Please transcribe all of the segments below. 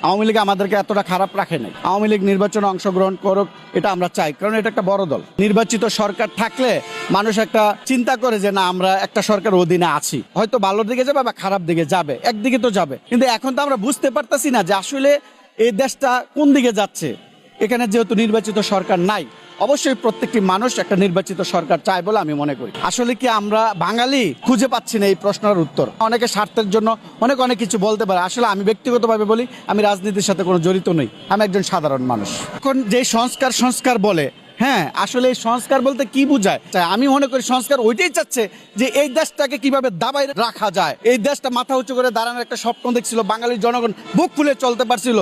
আওয়ামী লীগ আমাদেরকে এতটা খারাপ রাখে নাই। আওয়ামী লীগ নির্বাচনে অংশগ্রহণ করুক, এটা আমরা চাই, কারণ এটা একটা বড় দল। নির্বাচিত সরকার থাকলে মানুষ একটা চিন্তা করে যে না, আমরা একটা সরকার অধীনে আছি, হয়তো ভালোর দিকে যাবে বা খারাপ দিকে যাবে, একদিকে তো যাবে। কিন্তু এখন তো আমরা বুঝতে পারতাছি না যে আসলে এই দেশটা কোন দিকে যাচ্ছে। এখানে যেহেতু নির্বাচিত সরকার নাই, অবশ্যই প্রত্যেকটি মানুষ একটা নির্বাচিত সরকার চায় বলে আমি মনে করি। আসলে কি আমরা বাঙালি খুঁজে পাচ্ছি না এই প্রশ্নের উত্তর। অনেকে স্বার্থের জন্য অনেক কিছু বলতে পারে। আসলে আমি ব্যক্তিগতভাবে বলি, আমি রাজনীতির সাথে কোনো জড়িত নই, আমি একজন সাধারণ মানুষ। এখন যে সংস্কার বলে, হ্যাঁ, আসলে এই সংস্কার বলতে কি বোঝায়? আমি মনে করি সংস্কার ওইটাই চাচ্ছে যে এই দেশটাকে কিভাবে দাবায় রাখা যায়। এই দেশটা মাথা উঁচু করে দাঁড়ানোর একটা স্বপ্ন দেখছিল, বাঙালির জনগণ বুক খুলে চলতে পারছিল,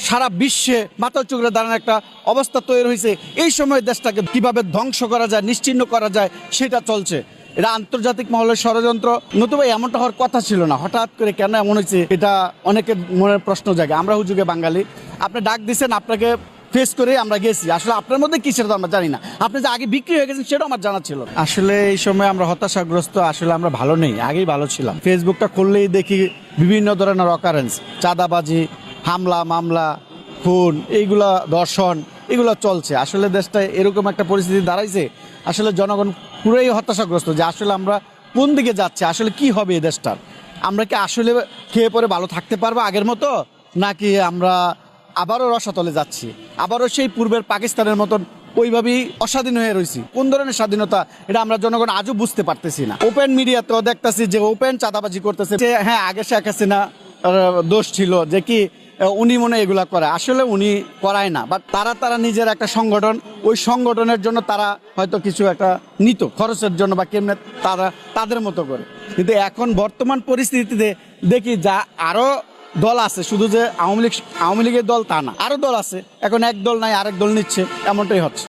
সারা বিশ্বে মাথা উঁচু করে দাঁড়ানোর একটা অবস্থা তৈরি হয়েছে। এই সময় দেশটাকে কিভাবে ধ্বংস করা যায়, নিশ্চিহ্ন করা যায়, সেটা চলছে। এটা আন্তর্জাতিক মহলের ষড়যন্ত্র, নতুবা এমনটা হওয়ার কথা ছিল না। হঠাৎ করে কেন এমন হয়েছে, এটা অনেকের মনের প্রশ্ন জাগে। আমরা হুজুগে বাঙালি, আপনি ডাক দিচ্ছেন, আপনাকে ফেস করে আমরা গেছি। আসলে আপনার মধ্যে কি সেটা তো আমরা জানি না। আপনি যে আগে বিক্রি হয়ে গেছেন সেটাও আমার জানা ছিল। আসলে এই সময় আমরা হতাশাগ্রস্ত। আসলে আমরা ভালো নেই, আগেই ভালো ছিলাম। ফেসবুকটা খুললেই দেখি বিভিন্ন ধরনের অকারেন্স, চাঁদাবাজি, হামলা মামলা, খুন, এইগুলা, দর্শন, এগুলো চলছে। আসলে দেশটা এরকম একটা পরিস্থিতি দাঁড়াইছে, আসলে জনগণ পুরোই হতাশাগ্রস্ত যে আসলে আমরা কোন দিকে যাচ্ছে, আসলে কি হবে এই দেশটার। আমরা কি আসলে খেয়ে পরে ভালো থাকতে পারবো আগের মতো, নাকি আমরা আবারও রসাতলে যাচ্ছি, আবারও সেই পূর্বের পাকিস্তানের মতন ওইভাবেই অস্বাধীন হয়ে রয়েছি? কোন ধরনের স্বাধীনতা, এটা আমরা জনগণ আজও বুঝতে পারতেছি না। ওপেন মিডিয়াতেও দেখতেছি যে ওপেন চাঁদাবাজি করতেছে। হ্যাঁ, আগে শেখ হাসিনা দোষ ছিল যে কি উনি মনে এগুলা করে, আসলে উনি করায় না, বাট তারা নিজের একটা সংগঠন, ওই সংগঠনের জন্য তারা হয়তো কিছু একটা নিত খরচের জন্য বা কেমনে তারা তাদের মতো করে। কিন্তু এখন বর্তমান পরিস্থিতিতে দেখি যা আরো দল আছে, শুধু যে আওয়ামী লীগের দল তা না, আরো দল আছে। এখন এক দল নাই আরেক দল নিচ্ছে, এমনটাই হচ্ছে।